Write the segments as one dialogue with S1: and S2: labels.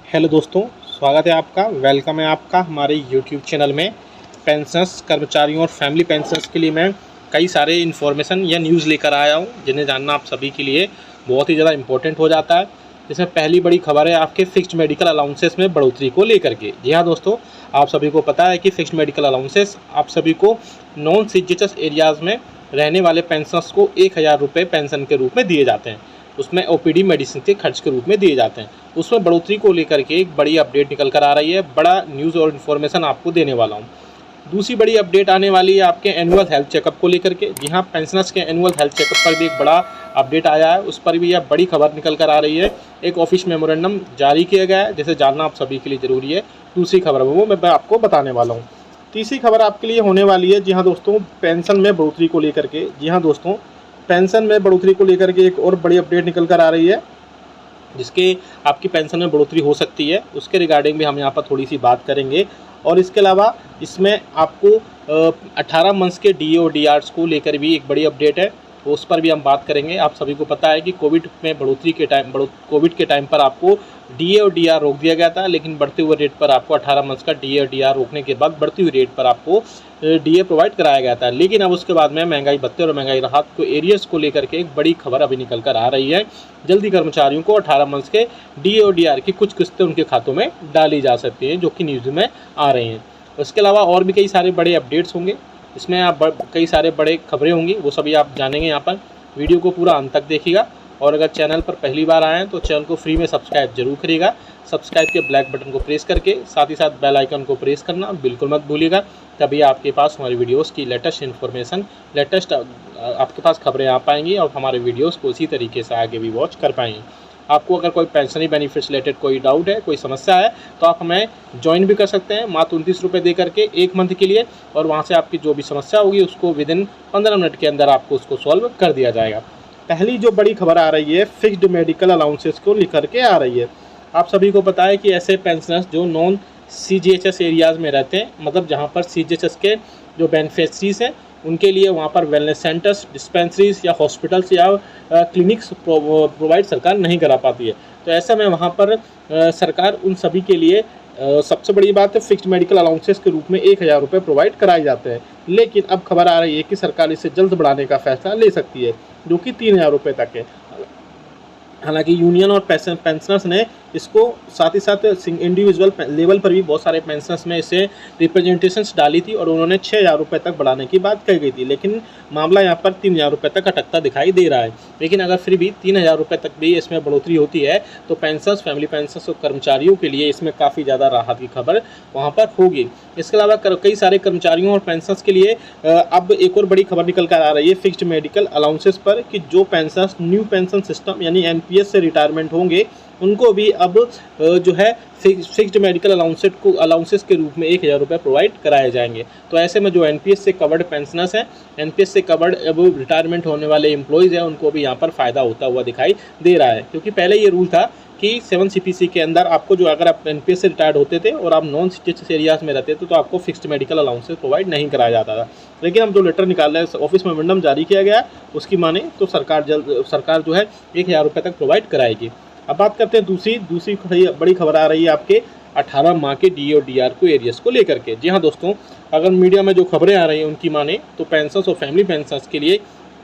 S1: Hello दोस्तों, स्वागत है आपका। वेलकम है आपका हमारे यूट्यूब चैनल में। पेंशनर्स, कर्मचारियों और फैमिली पेंशनर्स के लिए मैं कई सारे इन्फॉर्मेशन या न्यूज़ लेकर आया हूं, जिन्हें जानना आप सभी के लिए बहुत ही ज़्यादा इम्पोर्टेंट हो जाता है। इसमें पहली बड़ी खबर है आपके फिक्स्ड मेडिकल अलाउंसेस में बढ़ोतरी को लेकर के। जी हाँ दोस्तों, आप सभी को पता है कि फिक्स्ड मेडिकल अलाउंसेस आप सभी को नॉन सीजीएचएस एरियाज़ में रहने वाले पेंशनर्स को 1000 रुपये पेंशन के रूप में दिए जाते हैं। उसमें ओपीडी मेडिसिन के खर्च के रूप में दिए जाते हैं। उसमें बढ़ोतरी को लेकर के एक बड़ी अपडेट निकल कर आ रही है। बड़ा न्यूज़ और इन्फॉर्मेशन आपको देने वाला हूँ। दूसरी बड़ी अपडेट आने वाली है आपके एनुअल हेल्थ चेकअप को लेकर के। जी हाँ, पेंशनर्स के एनुअल हेल्थ चेकअप पर भी एक बड़ा अपडेट आया है। उस पर भी यह बड़ी खबर निकल कर आ रही है। एक ऑफिस मेमोरेंडम जारी किया गया है, जिसे जानना आप सभी के लिए ज़रूरी है। दूसरी खबर वो मैं आपको बताने वाला हूँ। तीसरी खबर आपके लिए होने वाली है, जी हाँ दोस्तों, पेंशन में बढ़ोतरी को लेकर के। जी हाँ दोस्तों, पेंशन में बढ़ोतरी को लेकर के एक और बड़ी अपडेट निकल कर आ रही है, जिसके आपकी पेंशन में बढ़ोतरी हो सकती है। उसके रिगार्डिंग भी हम यहाँ पर थोड़ी सी बात करेंगे। और इसके अलावा इसमें आपको 18 मंथ्स के डीए और डीआर्स को लेकर भी एक बड़ी अपडेट है, तो उस पर भी हम बात करेंगे। आप सभी को पता है कि कोविड के टाइम पर आपको डीए और डीआर रोक दिया गया था, लेकिन बढ़ते हुए रेट पर आपको 18 मंथ्स का डीए और डीआर रोकने के बाद बढ़ती हुई रेट पर आपको डीए प्रोवाइड कराया गया था। लेकिन अब उसके बाद में महंगाई भत्ते और महंगाई राहत को एरियर्स को लेकर के एक बड़ी खबर अभी निकल कर आ रही है। जल्दी कर्मचारियों को 18 मंथ्स के डीए और डीआर की कुछ किस्तें उनके खातों में डाली जा सकती हैं, जो कि न्यूज़ में आ रही हैं। उसके अलावा और भी कई सारे बड़े अपडेट्स होंगे, इसमें आप कई सारे बड़े खबरें होंगी, वो सभी आप जानेंगे यहाँ पर। वीडियो को पूरा अंत तक देखिएगा। और अगर चैनल पर पहली बार आए हैं तो चैनल को फ्री में सब्सक्राइब जरूर करिएगा। सब्सक्राइब के ब्लैक बटन को प्रेस करके साथ ही साथ बेल आइकन को प्रेस करना बिल्कुल मत भूलिएगा। तभी आपके पास हमारी वीडियोस की लेटेस्ट इन्फॉर्मेशन, लेटेस्ट आपके पास खबरें आ पाएंगी और हमारे वीडियोस को उसी तरीके से आगे भी वॉच कर पाएंगे। आपको अगर कोई पेंशनरी बेनिफिट्स रिलेटेड कोई डाउट है, कोई समस्या है, तो आप हमें ज्वाइन भी कर सकते हैं मात्र 29 रुपये दे करके 1 मंथ के लिए। और वहाँ से आपकी जो भी समस्या होगी उसको विदिन 15 मिनट के अंदर आपको उसको सॉल्व कर दिया जाएगा। पहली जो बड़ी खबर आ रही है, फिक्स्ड मेडिकल अलाउंसेस को लेकर के आ रही है। आप सभी को पता है कि ऐसे पेंशनर्स जो नॉन सीजीएचएस एरियाज़ में रहते हैं, मतलब जहाँ पर सीजीएचएस के जो बेनिफिशरीज हैं उनके लिए वहाँ पर वेलनेस सेंटर्स, डिस्पेंसरीज या हॉस्पिटल्स या क्लिनिक्स प्रोवाइड सरकार नहीं करा पाती है। तो ऐसा में वहाँ पर सरकार उन सभी के लिए सबसे बड़ी बात है, फिक्स्ड मेडिकल अलाउंसेस के रूप में 1000 रुपये प्रोवाइड कराए जाते हैं। लेकिन अब खबर आ रही है कि सरकार इसे जल्द बढ़ाने का फैसला ले सकती है, जो कि 3000 रुपये तक है। हालांकि यूनियन और पेंशनर्स ने इसको साथ ही साथ इंडिविजुअल लेवल पर भी बहुत सारे पेंशनर्स में इसे रिप्रेजेंटेशंस डाली थी और उन्होंने 6000 रुपये तक बढ़ाने की बात कही गई थी। लेकिन मामला यहाँ पर 3000 रुपये तक अटकता दिखाई दे रहा है। लेकिन अगर फिर भी 3000 रुपये तक भी इसमें बढ़ोतरी होती है तो पेंशनर्स, फैमिली पेंशनर्स और कर्मचारियों के लिए इसमें काफ़ी ज़्यादा राहत की खबर वहाँ पर होगी। इसके अलावा कई सारे कर्मचारियों और पेंशनर्स के लिए अब एक और बड़ी खबर निकल कर आ रही है फिक्स्ड मेडिकल अलाउंसेस पर, कि जो पेंशनर्स न्यू पेंशन सिस्टम यानी एनपीएस से रिटायरमेंट होंगे उनको भी अब जो है फिक्स्ड मेडिकल अलाउंसेस के रूप में 1000 रुपये प्रोवाइड कराए जाएंगे। तो ऐसे में जो एनपीएस से कवर्ड पेंशनर्स हैं, एनपीएस से कवर्ड अब रिटायरमेंट होने वाले एम्प्लॉयज़ हैं, उनको भी यहाँ पर फ़ायदा होता हुआ दिखाई दे रहा है। क्योंकि पहले ये रूल था कि 7 सीपीसी के अंदर आपको जो, अगर आप एनपीएस से रिटायर्ड होते थे और आप नॉन सीजीएचएस एरियाज़ में रहते थे तो आपको फिक्स्ड मेडिकल अलाउंसेस प्रोवाइड नहीं कराया जाता था। लेकिन अब जो लेटर निकाला है, ऑफिस मेमोरेंडम जारी किया गया, उसकी माने तो सरकार जो है 1000 रुपये तक प्रोवाइड कराएगी। अब बात करते हैं दूसरी बड़ी खबर आ रही है आपके 18 माह के डीए और डीआर को एरियर्स को लेकर के। जी हाँ दोस्तों, अगर मीडिया में जो खबरें आ रही हैं उनकी माने तो पेंशनर्स और फैमिली पेंशनर्स के लिए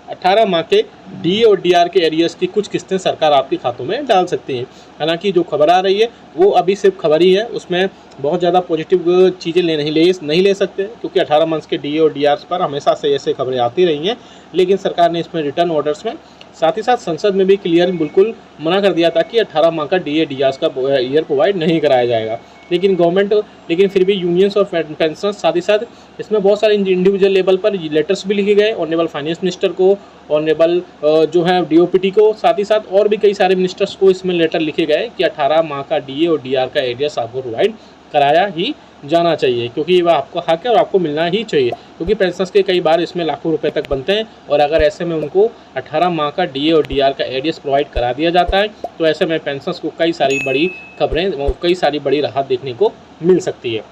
S1: 18 माह के डीए और डीआर के एरियर्स की कुछ किस्तें सरकार आपके खातों में डाल सकती हैं। हालांकि जो खबर आ रही है वो अभी सिर्फ खबर ही है, उसमें बहुत ज़्यादा पॉजिटिव चीज़ें नहीं ले सकते, क्योंकि 18 मंथ्स के डीए और डीआर्स पर हमेशा से ऐसे खबरें आती रही हैं। लेकिन सरकार ने इसमें रिटर्न ऑर्डर्स में, साथ ही साथ संसद में भी क्लियर बिल्कुल मना कर दिया था कि 18 माह का डीए डीआर्स का ईयर प्रोवाइड नहीं कराया जाएगा। लेकिन फिर भी यूनियंस और पेंशनर्स, साथ ही साथ इसमें बहुत सारे इंडिविजुअल लेवल पर लेटर्स भी लिखे गए, ऑनरेबल फाइनेंस मिनिस्टर को, ऑनरेबल जो है डीओपीटी को, साथ ही साथ और भी कई सारे मिनिस्टर्स को इसमें लेटर लिखे गए कि 18 माह का डीए और डीआर का एरियर्स आपको प्रोवाइड कराया ही जाना चाहिए, क्योंकि वह आपको हक है और आपको मिलना ही चाहिए। क्योंकि पेंशनर्स के कई बार इसमें लाखों रुपए तक बनते हैं और अगर ऐसे में उनको 18 माह का डीए और डीआर का एरियर्स प्रोवाइड करा दिया जाता है तो ऐसे में पेंशनर्स को कई सारी बड़ी खबरें, कई सारी बड़ी राहत देखने को मिल सकती है।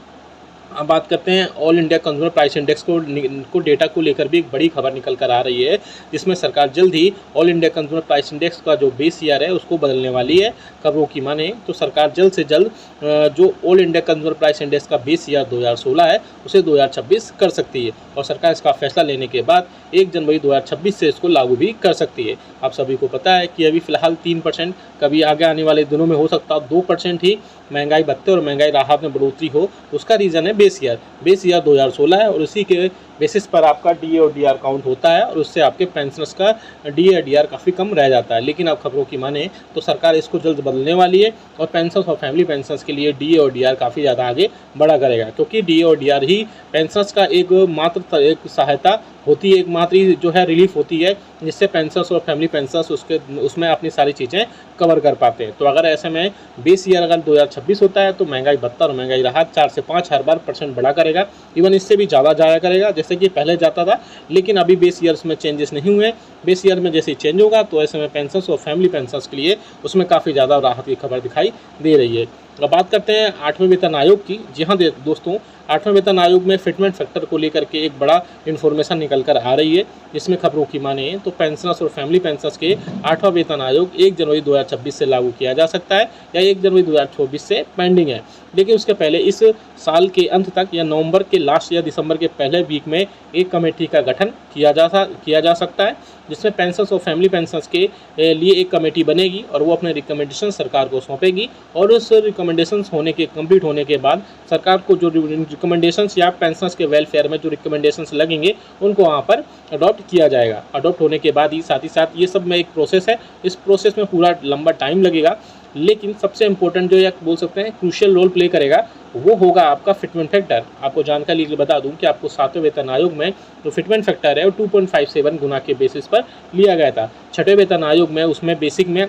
S1: अब बात करते हैं all India consumer price index को डेटा को लेकर भी एक बड़ी खबर निकल कर आ रही है, जिसमें सरकार जल्द ही all India consumer price index का जो बेस ईयर है उसको बदलने वाली है। खबरों की माने तो सरकार जल्द से जल्द जो all India consumer price index का बेस ईयर 2016 है उसे 2026 कर सकती है, और सरकार इसका फैसला लेने के बाद 1 जनवरी 2026 से इसको लागू भी कर सकती है। आप सभी को पता है कि अभी फिलहाल 3%, कभी आगे आने वाले दिनों में हो सकता है 2% ही महंगाई भत्ते और महंगाई राहत में बढ़ोतरी हो। उसका रीज़न है बेस ईयर 2016 है, और उसी के बेसिस पर आपका डीए और डीआर काउंट होता है, और उससे आपके पेंशनर्स का डीए और डीआर काफ़ी कम रह जाता है। लेकिन अब खबरों की माने तो सरकार इसको जल्द बदलने वाली है, और पेंशनर्स और फैमिली पेंशनर्स के लिए डीए और डीआर काफ़ी ज़्यादा आगे बढ़ा करेगा, क्योंकि डीए और डीआर ही पेंशनर्स का एक सहायता होती है, एकमात्र जो है रिलीफ होती है, जिससे पेंशनर्स और फैमिली पेंशनर्स उसमें अपनी सारी चीज़ें कवर कर पाते हैं। तो अगर ऐसे में बेस ईयर अगर 2026 होता है तो महंगाई भत्ता और महंगाई राहत 4 से 5 हर बार % बढ़ा करेगा, इवन इससे भी ज़्यादा जाया करेगा जैसे कि पहले जाता था। लेकिन अभी बेस ईयर्स में चेंजेस नहीं हुए। बेस ईयर में जैसे ही चेंज होगा तो ऐसे में पेंशनर्स और फैमिली पेंशनर्स के लिए उसमें काफ़ी ज़्यादा राहत की खबर दिखाई दे रही है। अब बात करते हैं 8वें वेतन आयोग की। जी हाँ दोस्तों, 8वें वेतन आयोग में फिटमेंट फैक्टर को लेकर के एक बड़ा इन्फॉर्मेशन निकल कर आ रही है। इसमें खबरों की माने तो पेंशनर्स और फैमिली पेंशनर्स के 8वां वेतन आयोग 1 जनवरी 2026 से लागू किया जा सकता है, या 1 जनवरी 2024 से पेंडिंग है। लेकिन उसके पहले इस साल के अंत तक या नवंबर के लास्ट या दिसंबर के पहले वीक में एक कमेटी का गठन किया जा सकता है, जिसमें पेंशनर्स और फैमिली पेंशनर्स के लिए एक कमेटी बनेगी, और वो अपने रिकमेंडेशन सरकार को सौंपेगी, और उस रिकमेंडेशंस कंप्लीट होने के बाद सरकार को जो रिकमेंडेशंस या पेंशनर्स के वेलफेयर में जो रिकमेंडेशंस लगेंगे उनको वहाँ पर अडॉप्ट किया जाएगा। अडॉप्ट होने के बाद ही साथ ये सब में एक प्रोसेस है, इस प्रोसेस में पूरा लंबा टाइम लगेगा। लेकिन सबसे इम्पोर्टेंट जो या बोल सकते हैं क्रूशियल रोल प्ले करेगा वो होगा आपका फिटमेंट फैक्टर। आपको जानकारी के बता दूं कि आपको 7वें वेतन आयोग में जो फिटमेंट फैक्टर है वो 2.57 गुना के बेसिस पर लिया गया था। 6वें वेतन आयोग में उसमें बेसिक में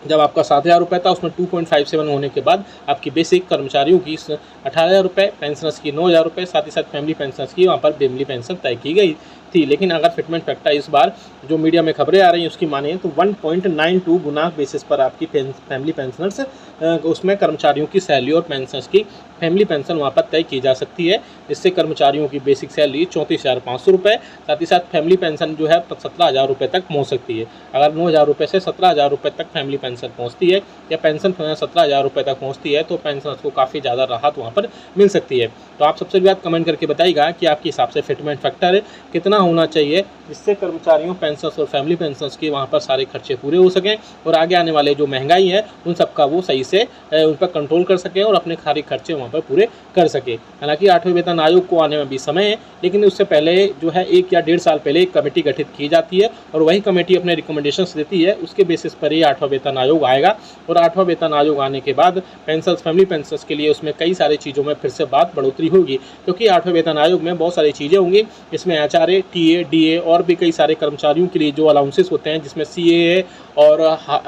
S1: जब आपका 7,000 रुपये था उसमें 2.57 होने के बाद आपकी बेसिक कर्मचारियों की 18,000 रुपये, पेंशनर्स की 9,000 रुपये, साथ ही साथ फैमिली पेंशनर्स की वहाँ पर फैमिली पेंशन तय की गई थी। लेकिन अगर फिटमेंट फैक्टर इस बार जो मीडिया में खबरें आ रही हैं उसकी माने तो 1.92 गुना बेसिस पर आपकी फैमिली पेंशनर्स उसमें कर्मचारियों की सैलरी और पेंशनर्स की फैमिली पेंशन वहाँ पर तय की जा सकती है। इससे कर्मचारियों की बेसिक सैलरी 34,500 रुपये, साथ ही साथ फैमिली पेंशन जो है 17,000 रुपये तक पहुँच सकती है। अगर 9,000 रुपये से 17,000 रुपये तक फैमिली पेंशन पहुँचती है या पेंशन 17,000 रुपये तक पहुँचती है तो पेंशनर्स को काफ़ी ज़्यादा राहत वहाँ पर मिल सकती है। तो आप सबसे बात कमेंट करके बताइएगा कि आपके हिसाब से फिटमेंट फैक्टर कितना होना चाहिए, जिससे कर्मचारियों, पेंशनर्स और फैमिली पेंशनर्स के वहाँ पर सारे खर्चे पूरे हो सकें, और आगे आने वाले जो महंगाई है उन सबका वो सही से उन पर कंट्रोल कर सकें और अपने सारे खर्चे वहाँ पर पूरे कर सके। हालांकि 8वें वेतन आयोग को आने में भी समय है, लेकिन उससे पहले जो है 1 या 1.5 साल पहले एक कमेटी गठित की जाती है, और वही कमेटी अपने रिकमेंडेशंस देती है। उसके बेसिस पर ही 8वां वेतन आयोग आएगा, और 8वां वेतन आयोग आने के बाद पेंशनर्स, फैमिली पेंशनर्स के लिए उसमें कई सारी चीज़ों में फिर से बढ़ोतरी होगी, क्योंकि 8वें वेतन आयोग में बहुत सारी चीज़ें होंगी। इसमें एचआरए, टीए, डीए और भी कई सारे कर्मचारियों के लिए जो अलाउंसेस होते हैं, जिसमें सीएए और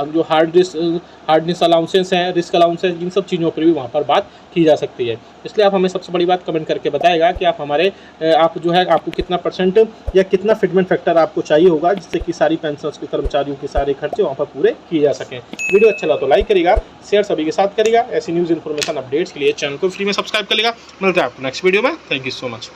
S1: जो हार्डनेस अलाउंसेस हैं, रिस्क अलाउंसेस, इन सब चीज़ों पर भी वहाँ पर बात की जा सकती है। इसलिए आप हमें सबसे बड़ी बात कमेंट करके बताएगा कि आप जो है आपको कितना % या कितना फिटमेंट फैक्टर आपको चाहिए होगा, जिससे कि सारी पेंशनर्स के कर्मचारियों के सारे खर्चे वहाँ पर पूरे किए जा सकें। वीडियो अच्छा लगा तो लाइक करिएगा, शेयर सभी के साथ करिएगा। ऐसी न्यूज़ इन्फॉर्मेशन अपडेट्स के लिए चैनल को फ्री में सब्सक्राइब करिएगा। मिलते हैं आपको नेक्स्ट वीडियो में। Thank you so much.